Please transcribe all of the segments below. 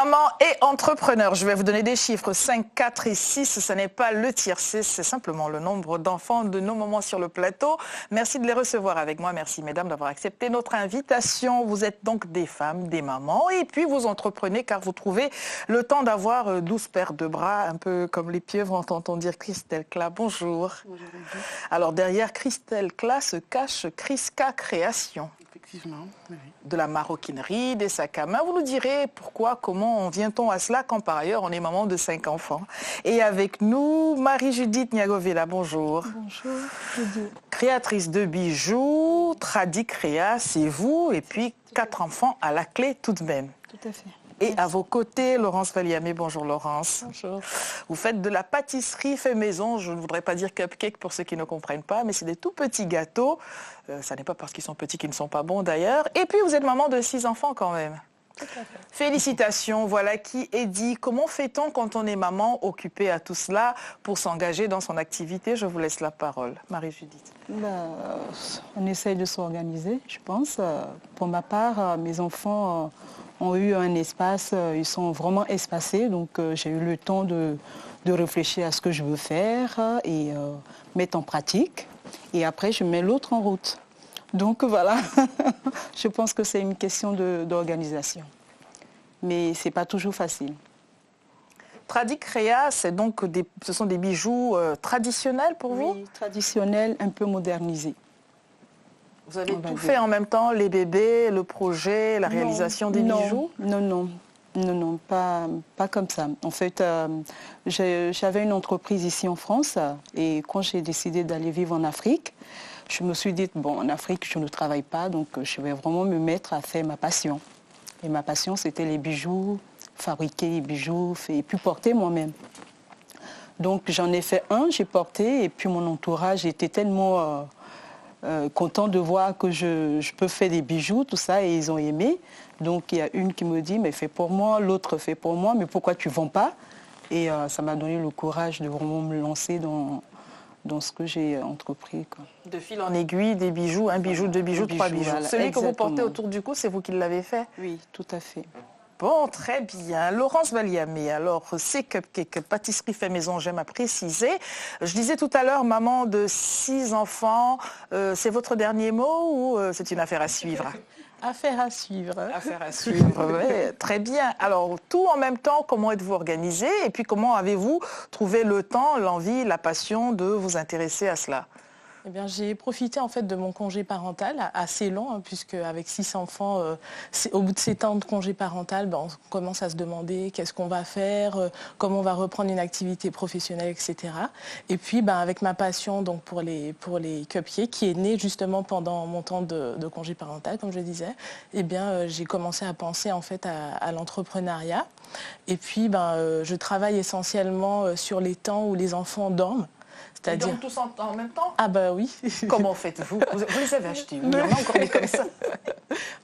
Maman et entrepreneur, je vais vous donner des chiffres, 5, 4 et 6, ce n'est pas le tiercé, c'est simplement le nombre d'enfants de nos mamans sur le plateau. Merci de les recevoir avec moi, merci mesdames d'avoir accepté notre invitation. Vous êtes donc des femmes, des mamans et puis vous entreprenez car vous trouvez le temps d'avoir 12 paires de bras, un peu comme les pieuvres, entend-on dire. Christelle Cla, bonjour. Bonjour. Alors derrière Christelle Cla se cache Chriska Création. Effectivement, oui. De la maroquinerie, des sacs à main. Vous nous direz pourquoi, comment vient-on à cela quand par ailleurs on est maman de 5 enfants. Et avec nous, Marie-Judith Niagovela, bonjour. Bonjour, Judith. Créatrice de bijoux, Tradi Créa, c'est vous, et puis 4 enfants à la clé tout de même. Tout à fait. Et à vos côtés, Laurence Valiamé. Bonjour Laurence. Bonjour. Vous faites de la pâtisserie fait maison. Je ne voudrais pas dire cupcake pour ceux qui ne comprennent pas, mais c'est des tout petits gâteaux. Ça n'est pas parce qu'ils sont petits qu'ils ne sont pas bons d'ailleurs. Et puis vous êtes maman de 6 enfants quand même. Tout à fait. Félicitations, voilà qui est dit. Comment fait-on quand on est maman occupée à tout cela pour s'engager dans son activité? Je vous laisse la parole. Marie-Judith. On essaye de s'organiser, je pense. Pour ma part, mes enfants ont eu un espace, ils sont vraiment espacés, donc j'ai eu le temps de réfléchir à ce que je veux faire et mettre en pratique. Et après, je mets l'autre en route. Donc voilà, je pense que c'est une question d'organisation. Mais ce n'est pas toujours facile. Tradi Créa, ce sont des bijoux traditionnels pour vous? Oui, traditionnels, un peu modernisés. Vous avez tout fait en même temps, les bébés, le projet, la réalisation des bijoux? Non, pas comme ça. En fait, j'avais une entreprise ici en France et quand j'ai décidé d'aller vivre en Afrique, je me suis dit, bon, en Afrique, je ne travaille pas, donc je vais vraiment me mettre à faire ma passion. Et ma passion, c'était les bijoux, fabriquer les bijoux et puis porter moi-même. Donc j'en ai fait un, j'ai porté et puis mon entourage était tellement content de voir que je peux faire des bijoux, tout ça, et ils ont aimé. Donc il y a une qui me dit, mais fais pour moi, l'autre fait pour moi, mais pourquoi tu ne vends pas? Et ça m'a donné le courage de vraiment me lancer dans ce que j'ai entrepris, quoi. De fil en aiguille, des bijoux, un bijou, deux bijoux, trois bijoux. Voilà, celui exactement. que vous portez autour du cou, c'est vous qui l'avez fait? Oui, tout à fait. Bon, très bien. Laurence Valiamé, alors c'est cupcake, pâtisserie fait maison, j'aime à préciser. Je disais tout à l'heure, maman de 6 enfants, c'est votre dernier mot ou c'est une affaire à suivre? Affaire à suivre. Affaire à suivre, oui, très bien. Alors, tout en même temps, comment êtes-vous organisé? Et puis, comment avez-vous trouvé le temps, l'envie, la passion de vous intéresser à cela? Eh bien, j'ai profité en fait de mon congé parental assez long, hein, puisque avec 6 enfants, au bout de 7 ans de congé parental, on commence à se demander qu'est-ce qu'on va faire, comment on va reprendre une activité professionnelle, etc. Et puis, avec ma passion donc pour les cupcakes, qui est née justement pendant mon temps de congé parental, comme je disais, eh bien, j'ai commencé à penser en fait à l'entrepreneuriat. Et puis, je travaille essentiellement sur les temps où les enfants dorment. Ils dorment tous en même temps? Ah bah oui. Comment faites-vous? Vous les avez achetés? Il y en a encore des comme ça.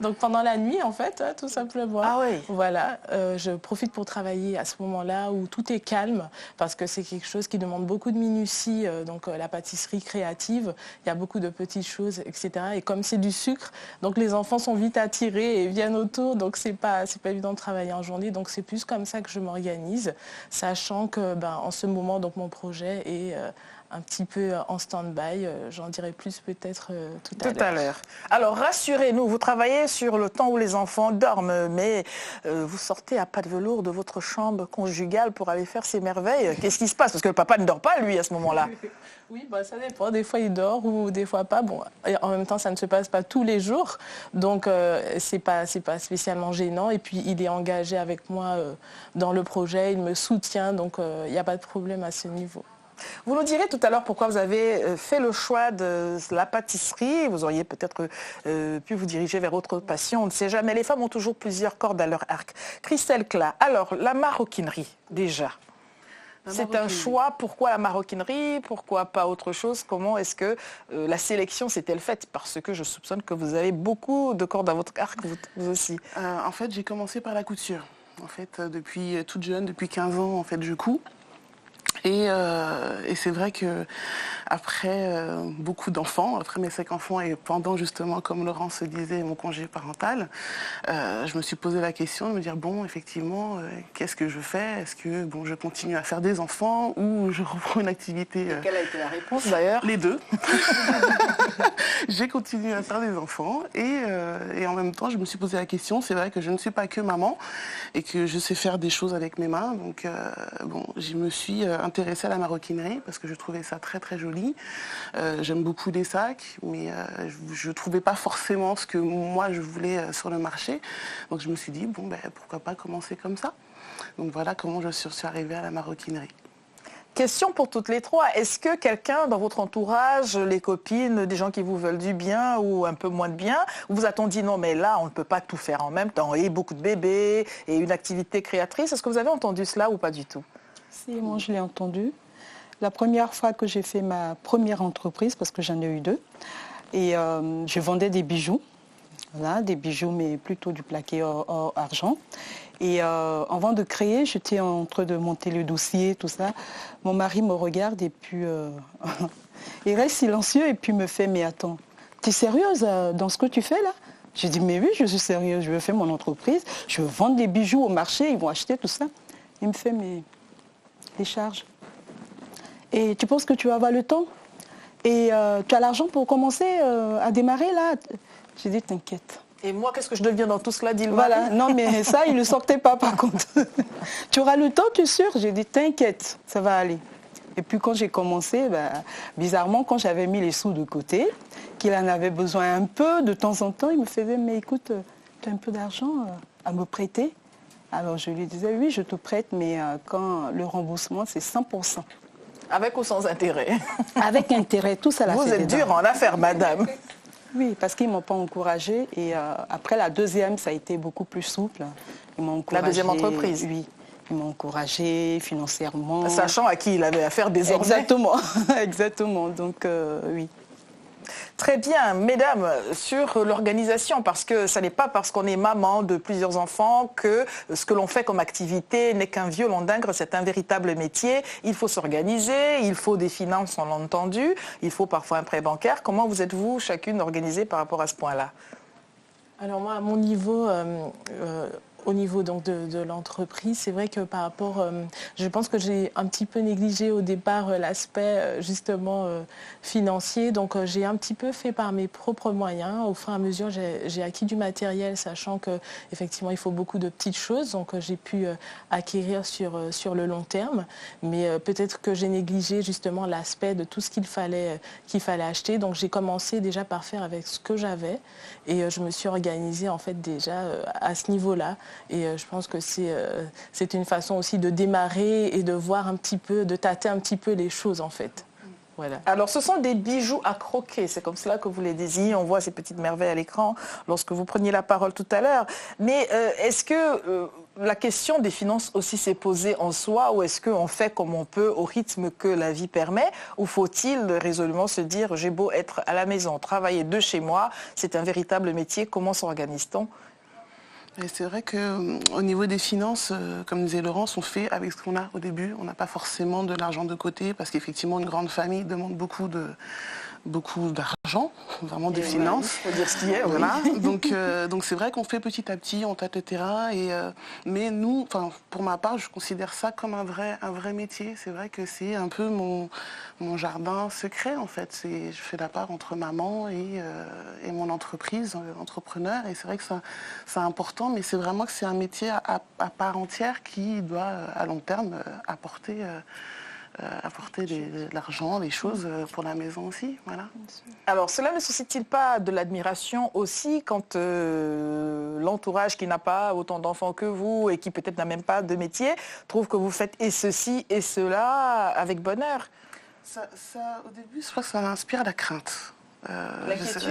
Donc pendant la nuit, en fait, tout simplement. Ah oui. Voilà, je profite pour travailler à ce moment-là où tout est calme, parce que c'est quelque chose qui demande beaucoup de minutie, donc la pâtisserie créative, il y a beaucoup de petites choses, etc. Et comme c'est du sucre, donc les enfants sont vite attirés et viennent autour, donc c'est pas évident de travailler en journée. Donc c'est plus comme ça que je m'organise, sachant que en ce moment, donc mon projet est un petit peu en stand-by, j'en dirai plus peut-être tout à l'heure. Alors rassurez-nous, vous travaillez sur le temps où les enfants dorment, mais vous sortez à pas de velours de votre chambre conjugale pour aller faire ces merveilles. Qu'est-ce qui se passe? Parce que le papa ne dort pas, lui, à ce moment-là. Oui, ça dépend. Des fois, il dort ou des fois pas. Bon, en même temps, ça ne se passe pas tous les jours, donc c'est pas spécialement gênant. Et puis, il est engagé avec moi dans le projet, il me soutient, donc il n'y a pas de problème à ce niveau. Vous nous direz tout à l'heure pourquoi vous avez fait le choix de la pâtisserie. Vous auriez peut-être pu vous diriger vers autre passion, on ne sait jamais. Les femmes ont toujours plusieurs cordes à leur arc. Christelle Cla, alors la maroquinerie, déjà. C'est un choix. Pourquoi la maroquinerie? Pourquoi pas autre chose? Comment est-ce que la sélection s'est-elle faite? Parce que je soupçonne que vous avez beaucoup de cordes à votre arc, vous aussi. En fait, j'ai commencé par la couture. En fait, depuis toute jeune, depuis 15 ans, en fait, je couds. Et c'est vrai que après beaucoup d'enfants, après mes 5 enfants et pendant justement, comme Laurent se disait, mon congé parental, je me suis posé la question de me dire, bon, effectivement, qu'est-ce que je fais? Est-ce que je continue à faire des enfants ou je reprends une activité Et quelle a été la réponse d'ailleurs? Les deux. J'ai continué à faire des enfants et en même temps, je me suis posé la question, c'est vrai que je ne suis pas que maman et que je sais faire des choses avec mes mains. Donc, je me suis intéressée à la maroquinerie parce que je trouvais ça très très joli. J'aime beaucoup les sacs, mais je ne trouvais pas forcément ce que moi je voulais sur le marché. Donc je me suis dit, pourquoi pas commencer comme ça. Donc voilà comment je suis arrivée à la maroquinerie. Question pour toutes les trois. Est-ce que quelqu'un dans votre entourage, les copines, des gens qui vous veulent du bien ou un peu moins de bien, vous a-t-on dit non mais là on ne peut pas tout faire en même temps et beaucoup de bébés et une activité créatrice? Est-ce que vous avez entendu cela ou pas du tout? Si, moi je l'ai entendu. La première fois que j'ai fait ma première entreprise, parce que j'en ai eu 2, et je vendais des bijoux. Voilà, des bijoux, mais plutôt du plaqué argent. Et avant de créer, j'étais en train de monter le dossier, tout ça. Mon mari me regarde et puis il reste silencieux et puis me fait, mais attends, tu es sérieuse dans ce que tu fais là? J'ai dit, mais oui, je suis sérieuse, je veux faire mon entreprise, je veux vendre des bijoux au marché, ils vont acheter tout ça. Il me fait, mais les charges. Et tu penses que tu vas avoir le temps? Et tu as l'argent pour commencer à démarrer là? J'ai dit, t'inquiète. Et moi, qu'est-ce que je deviens dans tout cela, dit le Voilà, mari? non mais ça, il ne le sortait pas par contre. Tu auras le temps, tu es sûr? J'ai dit, t'inquiète, ça va aller. Et puis quand j'ai commencé, bizarrement, quand j'avais mis les sous de côté, qu'il en avait besoin un peu de temps en temps, il me faisait, mais écoute, tu as un peu d'argent à me prêter? Alors je lui disais, oui, je te prête, mais quand le remboursement, c'est 100%. Avec ou sans intérêt? Avec intérêt, tout ça l'a fait. Vous êtes dure en affaires, madame. Oui, parce qu'ils ne m'ont pas encouragée. Et après, la deuxième, ça a été beaucoup plus souple. Ils m'ont encouragée. La deuxième entreprise? Oui. Ils m'ont encouragée financièrement. Sachant à qui il avait affaire désormais. Exactement, exactement. Donc, oui. Très bien, mesdames, sur l'organisation, parce que ce n'est pas parce qu'on est maman de plusieurs enfants que ce que l'on fait comme activité n'est qu'un violon d'ingre, c'est un véritable métier. Il faut s'organiser, il faut des finances, on l'a entendu, il faut parfois un prêt bancaire. Comment vous êtes-vous chacune organisée par rapport à ce point-là? Alors moi, à mon niveau, au niveau donc de l'entreprise, c'est vrai que par rapport, je pense que j'ai un petit peu négligé au départ l'aspect justement financier. Donc j'ai un petit peu fait par mes propres moyens. Au fur et à mesure, j'ai acquis du matériel, sachant que effectivement il faut beaucoup de petites choses. Donc j'ai pu acquérir sur le long terme. Mais peut-être que j'ai négligé justement l'aspect de tout ce qu'il fallait acheter. Donc j'ai commencé déjà par faire avec ce que j'avais et je me suis organisée en fait déjà à ce niveau-là. Et je pense que c'est une façon aussi de démarrer et de voir un petit peu, de tâter un petit peu les choses en fait. Voilà. Alors ce sont des bijoux à croquer, c'est comme cela que vous les désignez, on voit ces petites merveilles à l'écran lorsque vous preniez la parole tout à l'heure. Mais est-ce que la question des finances aussi s'est posée en soi ou est-ce qu'on fait comme on peut au rythme que la vie permet ou faut-il résolument se dire j'ai beau être à la maison, travailler de chez moi, c'est un véritable métier, comment s'organise-t-on? Et c'est vrai qu'au niveau des finances, comme disait Laurence, on fait avec ce qu'on a au début. On n'a pas forcément de l'argent de côté parce qu'effectivement, une grande famille demande beaucoup d'argent, vraiment des finances. Il faut dire ce qui est. Voilà. Donc c'est vrai qu'on fait petit à petit, on tâte le terrain. Mais nous, pour ma part, je considère ça comme un vrai métier. C'est vrai que c'est un peu mon jardin secret en fait. Je fais la part entre maman et mon entreprise, entrepreneur. Et c'est vrai que c'est important, mais c'est vraiment que c'est un métier à part entière qui doit à long terme apporter de l'argent, des choses pour la maison aussi. Voilà. Alors, cela ne suscite-t-il pas de l'admiration aussi quand l'entourage qui n'a pas autant d'enfants que vous et qui peut-être n'a même pas de métier trouve que vous faites et ceci et cela avec bonheur? Au début, je crois que ça inspire la crainte.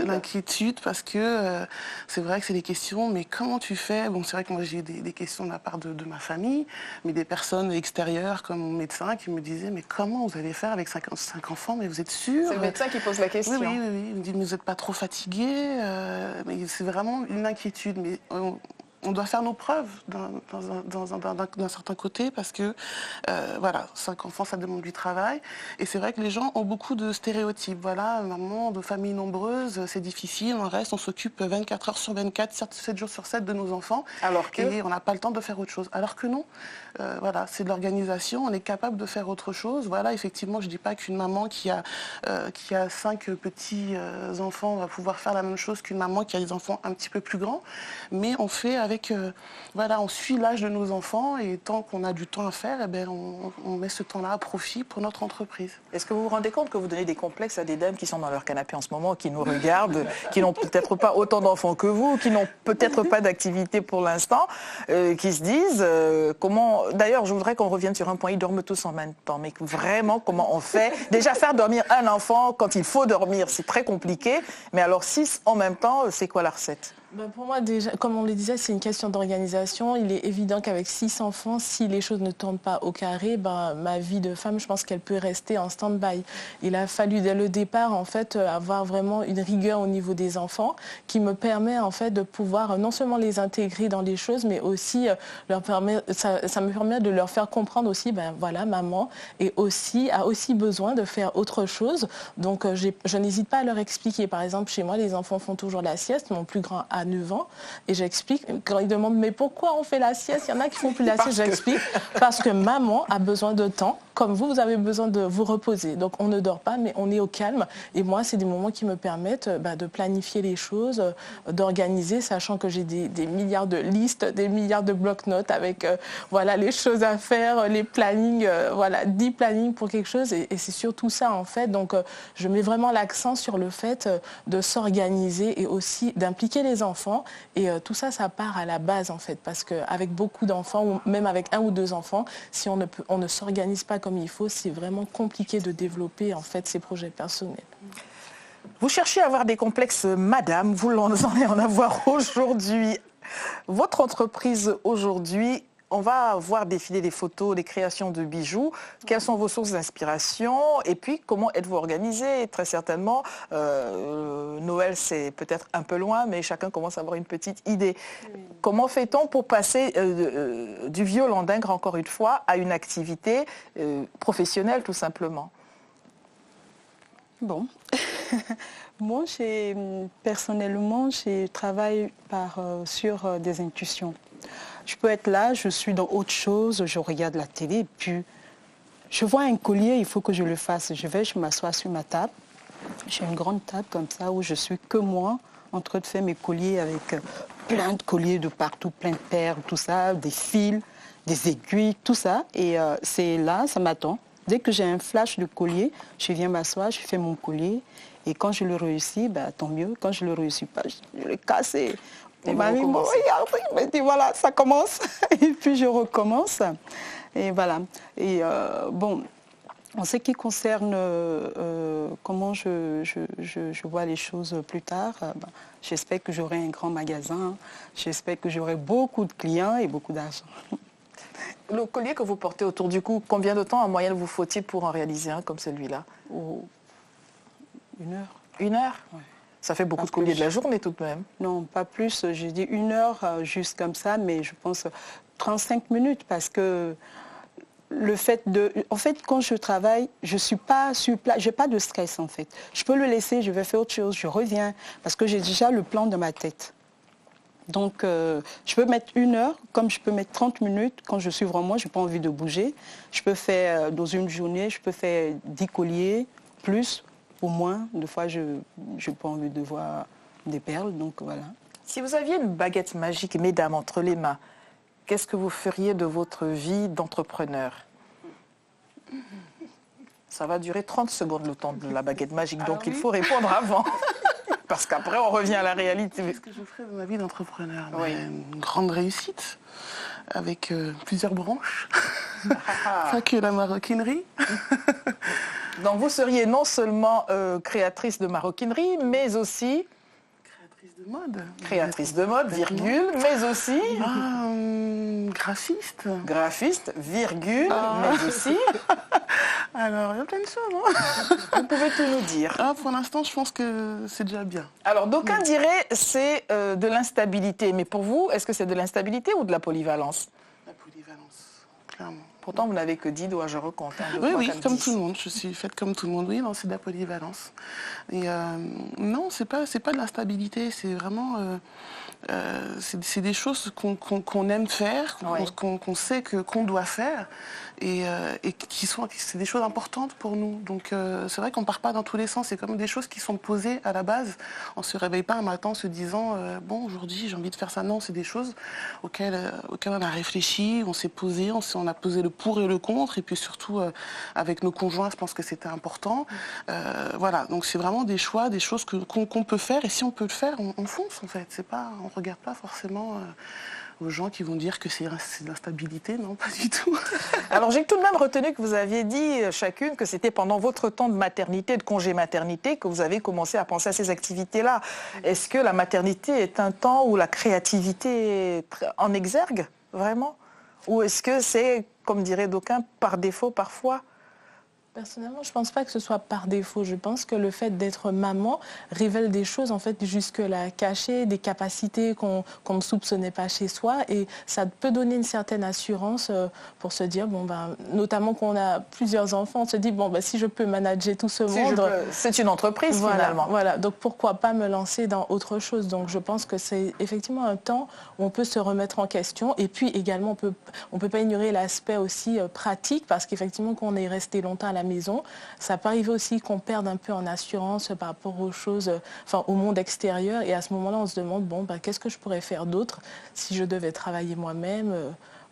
L'inquiétude parce que c'est vrai que c'est des questions, mais comment tu fais? Bon, c'est vrai que moi j'ai eu des questions de la part de ma famille, mais des personnes extérieures comme mon médecin qui me disaient mais comment vous allez faire avec 5 enfants? Mais vous êtes sûr? C'est le médecin qui pose la question. Oui. Il me dit mais vous n'êtes pas trop fatigué? Mais c'est vraiment une inquiétude. Mais on doit faire nos preuves d'un certain côté parce que, voilà, 5 enfants, ça demande du travail. Et c'est vrai que les gens ont beaucoup de stéréotypes. Voilà, maman de famille nombreuse, c'est difficile, on reste, on s'occupe 24 heures sur 24, 7 jours sur 7 de nos enfants. Et on n'a pas le temps de faire autre chose. Alors que non, voilà, c'est de l'organisation, on est capable de faire autre chose. Voilà, effectivement, je ne dis pas qu'une maman qui a 5 petits enfants va pouvoir faire la même chose qu'une maman qui a des enfants un petit peu plus grands, mais on fait avec, voilà, on suit l'âge de nos enfants et tant qu'on a du temps à faire, eh bien, on met ce temps-là à profit pour notre entreprise. Est-ce que vous vous rendez compte que vous donnez des complexes à des dames qui sont dans leur canapé en ce moment, qui nous regardent, qui n'ont peut-être pas autant d'enfants que vous, qui n'ont peut-être pas d'activité pour l'instant, qui se disent comment... D'ailleurs, je voudrais qu'on revienne sur un point, ils dorment tous en même temps, mais vraiment, comment on fait? Déjà, faire dormir un enfant quand il faut dormir, c'est très compliqué, mais alors 6 en même temps, c'est quoi la recette? Pour moi, déjà, comme on le disait, c'est une question d'organisation. Il est évident qu'avec 6 enfants, si les choses ne tournent pas au carré, ma vie de femme, je pense qu'elle peut rester en stand-by. Il a fallu dès le départ, en fait, avoir vraiment une rigueur au niveau des enfants qui me permet, en fait, de pouvoir non seulement les intégrer dans les choses, mais aussi ça me permet de leur faire comprendre aussi, voilà, maman a aussi besoin de faire autre chose. Donc, je n'hésite pas à leur expliquer. Par exemple, chez moi, les enfants font toujours la sieste. Mon plus grand a 9 ans et j'explique, quand ils demandent mais pourquoi on fait la sieste, il y en a qui font plus la sieste, j'explique parce que maman a besoin de temps comme vous avez besoin de vous reposer, donc on ne dort pas mais on est au calme et moi c'est des moments qui me permettent de planifier les choses, d'organiser, sachant que j'ai des milliards de listes, des milliards de bloc-notes avec voilà, les choses à faire, les plannings, voilà, 10 plannings pour quelque chose et c'est surtout ça en fait, donc je mets vraiment l'accent sur le fait de s'organiser et aussi d'impliquer les enfants et tout ça, ça part à la base en fait parce qu'avec beaucoup d'enfants ou même avec 1 ou 2 enfants, si on ne s'organise pas comme il faut, c'est vraiment compliqué de développer en fait ses projets personnels. Vous cherchez à avoir des complexes, madame, vous en allez en avoir aujourd'hui. Votre entreprise aujourd'hui, on va voir défiler des photos, des créations de bijoux. Quelles sont vos sources d'inspiration? Et puis, comment êtes-vous organisée? Très certainement, Noël, c'est peut-être un peu loin, mais chacun commence à avoir une petite idée. Oui. Comment fait-on pour passer du violon d'Ingres, encore une fois, à une activité professionnelle, tout simplement? Bon, moi, personnellement, je travaille sur des intuitions. Je peux être là, je suis dans autre chose, je regarde la télé, et puis je vois un collier, il faut que je le fasse. Je m'assois sur ma table. J'ai une grande table comme ça où je suis que moi, en train de faire mes colliers avec plein de colliers de partout, plein de perles, tout ça, des fils, des aiguilles, tout ça. Et c'est là, ça m'attend. Dès que j'ai un flash de collier, je viens m'asseoir, je fais mon collier. Et quand je le réussis, tant mieux. Quand je ne le réussis pas, je le casse. Et mari me regarde, il me dit voilà, ça commence. Et puis je recommence. Et voilà. Et bon, en ce qui concerne comment je vois les choses plus tard, j'espère que j'aurai un grand magasin. J'espère que j'aurai beaucoup de clients et beaucoup d'argent. Le collier que vous portez autour du cou, combien de temps en moyenne vous faut-il pour en réaliser un comme celui-là? 1 heure. 1 heure? Ouais. Ça fait beaucoup de colliers de la journée tout de même. Non, pas plus. J'ai dit 1 heure juste comme ça, mais je pense 35 minutes parce que le fait de... En fait, quand je travaille, je ne suis pas sur place, je n'ai pas de stress en fait. Je peux le laisser, je vais faire autre chose, je reviens parce que j'ai déjà le plan dans ma tête. Donc, je peux mettre 1 heure, comme je peux mettre 30 minutes quand je suis vraiment, je n'ai pas envie de bouger. Je peux faire, dans une journée, je peux faire 10 colliers, plus ou moins. Des fois, je n'ai pas envie de voir des perles, donc voilà. Si vous aviez une baguette magique, mesdames, entre les mains, qu'est-ce que vous feriez de votre vie d'entrepreneur? Ça va durer 30 secondes le temps de la baguette magique, donc il faut répondre avant. Parce qu'après, on revient à la réalité. Qu'est-ce que je ferais de ma vie d'entrepreneur? Une grande réussite, avec plusieurs branches, pas que la maroquinerie. Donc vous seriez non seulement créatrice de maroquinerie, mais aussi... Créatrice de mode. Créatrice de mode, virgule, mais aussi... Graphiste. Graphiste, virgule, mais aussi... Alors, il y a plein de choses. Hein. Vous pouvez tout nous dire. Ah, pour l'instant, je pense que c'est déjà bien. Alors, d'aucuns diraient c'est de l'instabilité. Mais pour vous, est-ce que c'est de l'instabilité ou de la polyvalence? La polyvalence, clairement. Pourtant, vous n'avez que 10 doigts, je recompte. Hein, Oui, 2, 3, oui, 4, comme 10. tout le monde. Je suis faite comme tout le monde. Oui, non, c'est de la polyvalence. Et non, c'est pas de l'instabilité. C'est vraiment... c'est des choses qu'on aime faire, qu'on sait qu'on doit faire et c'est des choses importantes pour nous. Donc c'est vrai qu'on ne part pas dans tous les sens, c'est comme des choses qui sont posées à la base. On ne se réveille pas un matin en se disant bon, aujourd'hui j'ai envie de faire ça. Non, c'est des choses auxquelles on a réfléchi, on s'est posé, on a posé le pour et le contre et puis surtout avec nos conjoints, je pense que c'était important. Voilà, donc c'est vraiment des choix, des choses qu'on peut faire et si on peut le faire, on fonce en fait. C'est pas, on regarde pas forcément aux gens qui vont dire que c'est de l'instabilité, non, pas du tout. Alors j'ai tout de même retenu que vous aviez dit chacune que c'était pendant votre temps de maternité, de congé maternité, que vous avez commencé à penser à ces activités-là. Est-ce que la maternité est un temps où la créativité est en exergue, vraiment? Ou est-ce que c'est, comme dirait d'aucuns, par défaut parfois? Personnellement, je ne pense pas que ce soit par défaut. Je pense que le fait d'être maman révèle des choses en fait jusque-là cachées, des capacités qu'on ne soupçonnait pas chez soi. Et ça peut donner une certaine assurance pour se dire, bon, ben, notamment quand on a plusieurs enfants, on se dit, bon, ben, si je peux manager tout ce monde... C'est une entreprise finalement. Voilà, donc pourquoi pas me lancer dans autre chose. Donc je pense que c'est effectivement un temps où on peut se remettre en question. Et puis également, on peut pas ignorer l'aspect aussi pratique, parce qu'effectivement, quand on est resté longtemps à la maison, ça peut arriver aussi qu'on perde un peu en assurance par rapport aux choses, enfin au monde extérieur. Et à ce moment-là, on se demande, bon, ben, qu'est-ce que je pourrais faire d'autre si je devais travailler moi-même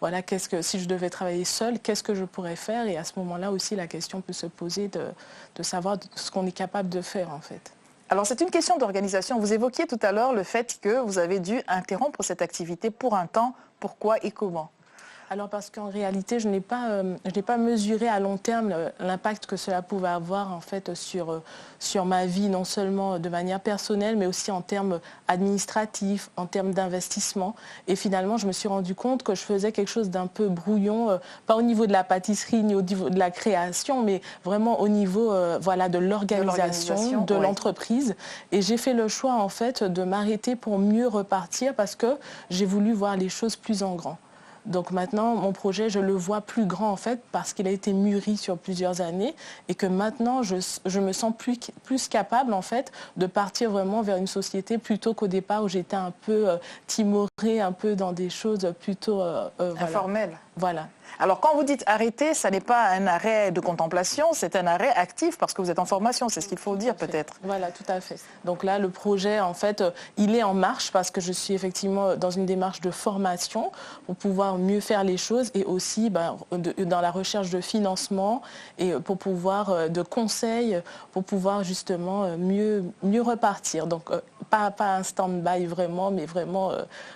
voilà, si je devais travailler seule, qu'est-ce que je pourrais faire? Et à ce moment-là aussi, la question peut se poser de savoir ce qu'on est capable de faire en fait. Alors c'est une question d'organisation. Vous évoquiez tout à l'heure le fait que vous avez dû interrompre cette activité pour un temps. Pourquoi et comment? Alors parce qu'en réalité, je n'ai pas mesuré à long terme l'impact que cela pouvait avoir en fait sur ma vie, non seulement de manière personnelle, mais aussi en termes administratifs, en termes d'investissement. Et finalement, je me suis rendu compte que je faisais quelque chose d'un peu brouillon, pas au niveau de la pâtisserie ni au niveau de la création, mais vraiment au niveau voilà, de l'organisation, de l'entreprise. Et j'ai fait le choix en fait de m'arrêter pour mieux repartir parce que j'ai voulu voir les choses plus en grand. Donc maintenant, mon projet, je le vois plus grand en fait parce qu'il a été mûri sur plusieurs années et que maintenant, je me sens plus capable en fait de partir vraiment vers une société plutôt qu'au départ où j'étais un peu timorée, un peu dans des choses plutôt... informelles. Voilà. Alors quand vous dites arrêter, ça n'est pas un arrêt de contemplation, c'est un arrêt actif parce que vous êtes en formation, c'est ce qu'il faut dire peut-être. Voilà, tout à fait. Donc là, le projet, en fait, il est en marche parce que je suis effectivement dans une démarche de formation pour pouvoir mieux faire les choses et aussi dans la recherche de financement et pour pouvoir de conseils pour pouvoir justement mieux repartir. Donc pas un stand-by vraiment, mais vraiment,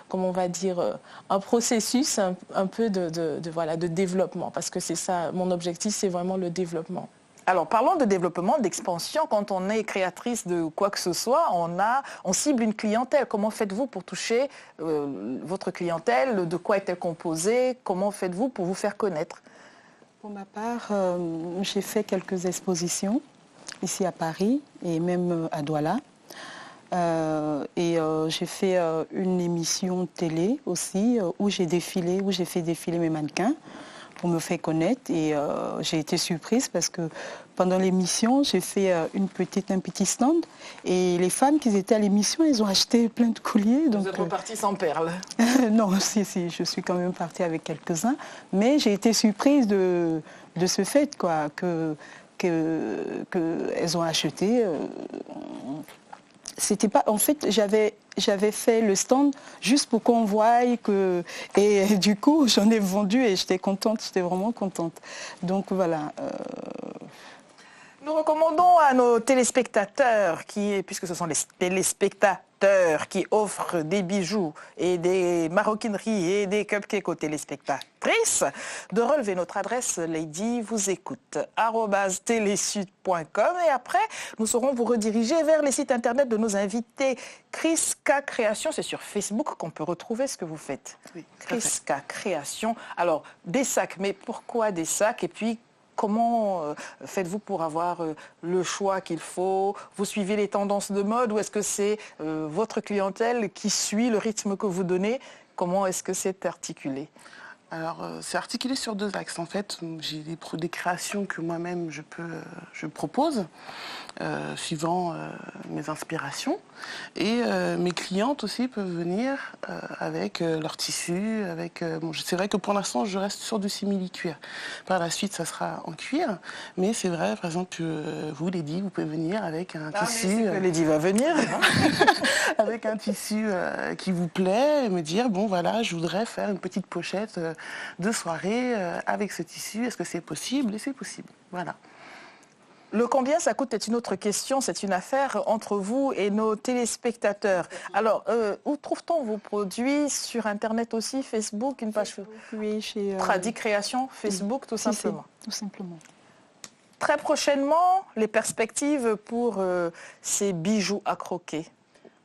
comment on va dire, un processus un peu de développement, parce que c'est ça, mon objectif, c'est vraiment le développement. Alors, parlons de développement, d'expansion. Quand on est créatrice de quoi que ce soit, on cible une clientèle. Comment faites-vous pour toucher votre clientèle? De quoi est-elle composée? Comment faites-vous pour vous faire connaître? Pour ma part, j'ai fait quelques expositions ici à Paris et même à Douala. J'ai fait une émission télé aussi où j'ai fait défiler mes mannequins pour me faire connaître et j'ai été surprise parce que pendant l'émission j'ai fait un petit stand et les femmes qui étaient à l'émission, elles ont acheté plein de colliers. Donc, vous êtes repartie sans perles? Non, si, je suis quand même partie avec quelques-uns, mais j'ai été surprise de ce fait quoi, qu'elles ont acheté. C'était pas, en fait, j'avais fait le stand juste pour qu'on voie et du coup j'en ai vendu et j'étais vraiment contente. Donc voilà. Nous recommandons à nos téléspectateurs, puisque ce sont les téléspectateurs qui offrent des bijoux et des maroquineries et des cupcakes aux téléspectatrices, de relever notre adresse Lady vous écoute @telesud.com et après nous saurons vous rediriger vers les sites internet de nos invités. Chris K Création, c'est sur Facebook qu'on peut retrouver ce que vous faites. Oui, Chris K Création. Alors des sacs, mais pourquoi des sacs? Et puis comment faites-vous pour avoir le choix qu'il faut? Vous suivez les tendances de mode ou est-ce que c'est votre clientèle qui suit le rythme que vous donnez? Comment est-ce que c'est articulé? Alors, c'est articulé sur 2 axes. En fait, j'ai des créations que moi-même je propose, suivant mes inspirations. Et mes clientes aussi peuvent venir avec leur tissu. Bon, c'est vrai que pour l'instant, je reste sur du simili-cuir. Par la suite, ça sera en cuir. Mais c'est vrai, par exemple, vous, Lady, vous pouvez venir avec un tissu... Lady va venir. avec un tissu qui vous plaît et me dire, bon, voilà, je voudrais faire une petite pochette de soirée avec ce tissu, est-ce que c'est possible? Et c'est possible, voilà. Le combien ça coûte est une autre question, c'est une affaire entre vous et nos téléspectateurs. Alors, où trouve-t-on vos produits? Sur Internet aussi, Facebook, une page Oui, chez... Tradi Création, Facebook, tout simplement. Tout simplement. Très prochainement, les perspectives pour ces bijoux à croquer.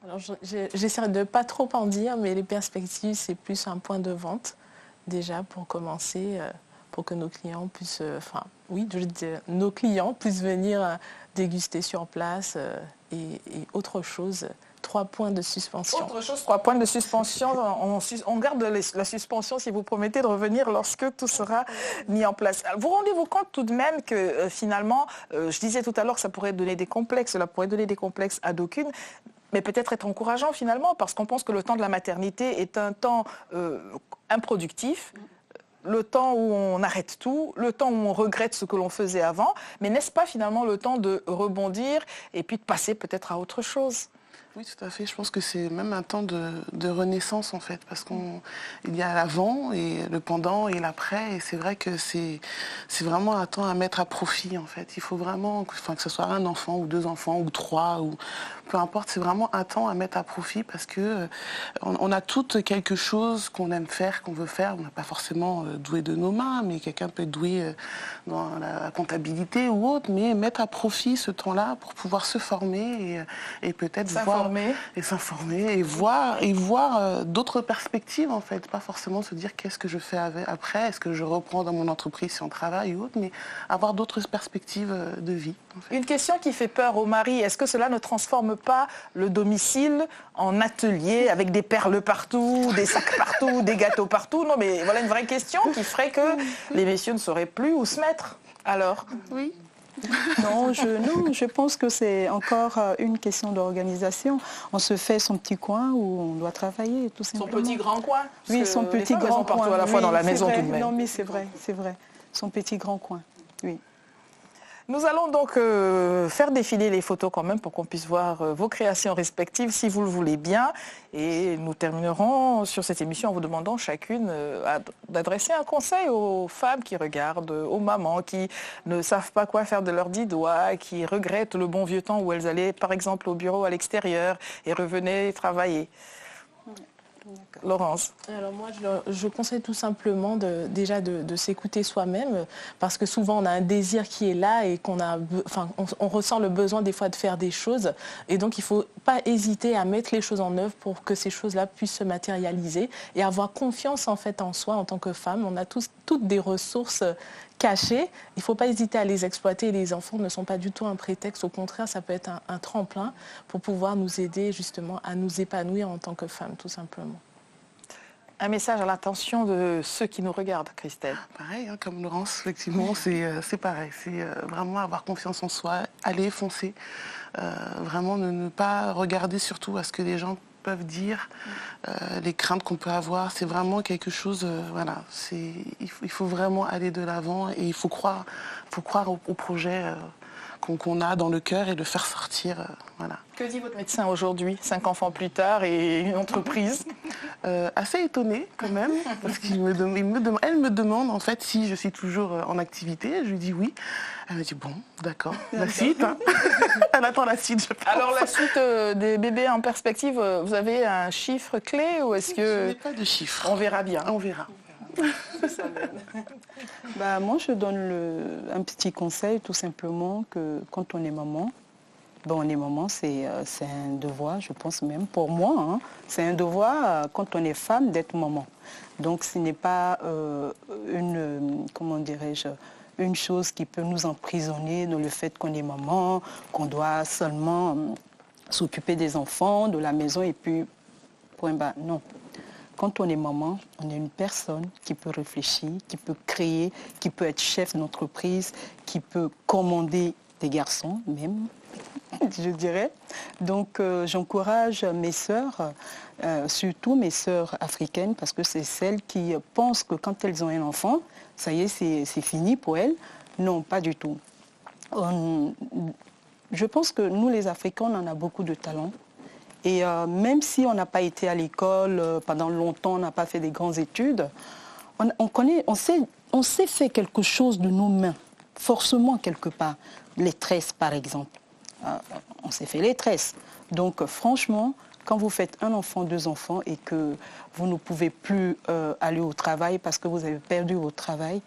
Alors, j'essaierai de ne pas trop en dire, mais les perspectives, c'est plus un point de vente. Déjà pour commencer, pour que nos clients puissent, nos clients puissent venir déguster sur place et autre chose. 3 points de suspension. Autre chose, 3 points de suspension. On garde la suspension si vous promettez de revenir lorsque tout sera mis en place. Vous rendez-vous compte tout de même que finalement, je disais tout à l'heure que ça pourrait donner des complexes, cela pourrait donner des complexes à d'aucunes, mais peut-être être encourageant finalement, parce qu'on pense que le temps de la maternité est un temps improductif, le temps où on arrête tout, le temps où on regrette ce que l'on faisait avant, mais n'est-ce pas finalement le temps de rebondir et puis de passer peut-être à autre chose? Oui, tout à fait. Je pense que c'est même un temps de renaissance, en fait, parce qu'il y a l'avant et le pendant et l'après, et c'est vrai que c'est vraiment un temps à mettre à profit, en fait. Il faut vraiment, que ce soit un enfant ou 2 enfants ou 3, ou peu importe, c'est vraiment un temps à mettre à profit parce que on a toutes quelque chose qu'on aime faire, qu'on veut faire. On n'est pas forcément doué de nos mains, mais quelqu'un peut être doué dans la comptabilité ou autre, mais mettre à profit ce temps-là pour pouvoir se former et peut-être s'informer et voir d'autres perspectives, en fait. Pas forcément se dire qu'est-ce que je fais après, est-ce que je reprends dans mon entreprise si on travaille ou autre, mais avoir d'autres perspectives de vie. En fait. Une question qui fait peur aux maris, est-ce que cela ne transforme pas le domicile en atelier avec des perles partout, des sacs partout, des gâteaux partout? Non, mais voilà une vraie question qui ferait que les messieurs ne sauraient plus où se mettre. Alors? Oui. Non, je pense que c'est encore une question d'organisation. On se fait son petit coin où on doit travailler, tout simplement. Son petit grand coin? Oui, son petit grand coin. Partout à la fois dans la maison tout de même. Non, mais c'est vrai. Son petit grand coin, oui. Nous allons donc faire défiler les photos quand même pour qu'on puisse voir vos créations respectives si vous le voulez bien. Et nous terminerons sur cette émission en vous demandant chacune d'adresser un conseil aux femmes qui regardent, aux mamans qui ne savent pas quoi faire de leurs 10 doigts, qui regrettent le bon vieux temps où elles allaient par exemple au bureau à l'extérieur et revenaient travailler. Laurence. Alors moi, je conseille tout simplement déjà de s'écouter soi-même, parce que souvent on a un désir qui est là et on ressent le besoin des fois de faire des choses, et donc il ne faut pas hésiter à mettre les choses en œuvre pour que ces choses-là puissent se matérialiser et avoir confiance en fait en soi en tant que femme. On a toutes des ressources cachées, il ne faut pas hésiter à les exploiter. Les enfants ne sont pas du tout un prétexte, au contraire, ça peut être un tremplin pour pouvoir nous aider justement à nous épanouir en tant que femme, tout simplement. Un message à l'attention de ceux qui nous regardent, Christelle. Pareil, hein, comme Laurence, effectivement, c'est pareil. C'est vraiment avoir confiance en soi, aller foncer. Vraiment ne pas regarder surtout à ce que les gens peuvent dire, les craintes qu'on peut avoir. C'est vraiment quelque chose, voilà. Il faut vraiment aller de l'avant et il faut croire au projet qu'on a dans le cœur et le faire sortir. Voilà. Que dit votre médecin aujourd'hui, 5 enfants plus tard et une entreprise? Assez étonnée quand même, parce elle me demande en fait si je suis toujours en activité. Je lui dis oui. Elle me dit bon, d'accord, la suite. Hein. Elle attend la suite, je pense. Alors la suite des bébés en perspective, vous avez un chiffre clé ou est-ce que... Je n'ai pas de chiffre. On verra bien. On verra. Moi, je donne un petit conseil, tout simplement, que quand on est maman, on est maman, c'est un devoir, je pense même, pour moi, hein, c'est un devoir quand on est femme d'être maman. Donc ce n'est pas une une chose qui peut nous emprisonner dans le fait qu'on est maman, qu'on doit seulement s'occuper des enfants, de la maison et puis point bas. Non. Quand on est maman, on est une personne qui peut réfléchir, qui peut créer, qui peut être chef d'entreprise, qui peut commander des garçons même, je dirais. Donc j'encourage mes sœurs, surtout mes sœurs africaines, parce que c'est celles qui pensent que quand elles ont un enfant, ça y est, c'est fini pour elles. Non, pas du tout. Je pense que nous, les Africains, on en a beaucoup de talent. Et même si on n'a pas été à l'école pendant longtemps, on n'a pas fait des grandes études, on sait faire quelque chose de nos mains, forcément quelque part. Les tresses, par exemple. On sait faire les tresses. Donc franchement, quand vous faites un enfant, 2 enfants et que vous ne pouvez plus aller au travail parce que vous avez perdu votre travail,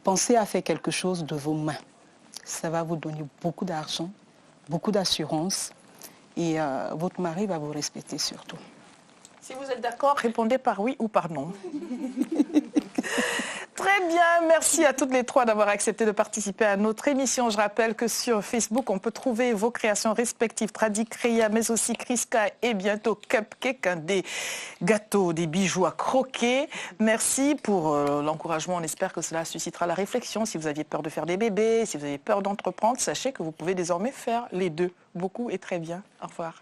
pensez à faire quelque chose de vos mains. Ça va vous donner beaucoup d'argent, beaucoup d'assurance. Et votre mari va vous respecter surtout. Si vous êtes d'accord, répondez par oui ou par non. Très bien, merci à toutes les 3 d'avoir accepté de participer à notre émission. Je rappelle que sur Facebook, on peut trouver vos créations respectives, Tradi Créa, mais aussi Kriska et bientôt Cupcake, des gâteaux, des bijoux à croquer. Merci pour l'encouragement. On espère que cela suscitera la réflexion. Si vous aviez peur de faire des bébés, si vous avez peur d'entreprendre, sachez que vous pouvez désormais faire les deux. Beaucoup et très bien. Au revoir.